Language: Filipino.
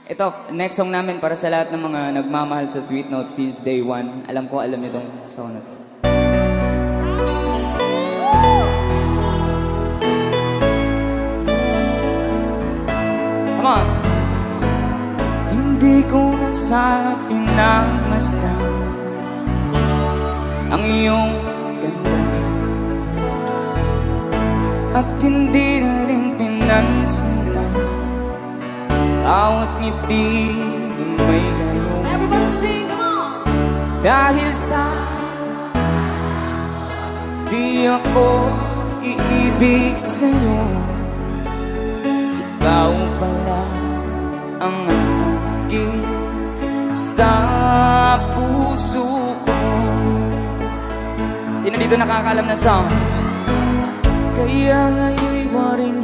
Ito, next song namin para sa lahat ng mga nagmamahal sa Sweet Note since day one. Alam ko, alam niyo tong song na to. Come on! Hindi ko na sana pinagmasdan ang iyong ganda, at hindi na rin pinansinta bawat ngiti ng may gayong. Everybody sing, come on! Dahil sa di ako iibig sa'yo, ikaw pala ang aking sa puso ko. Sino dito nakakaalam na song? Kaya ngayon'y waring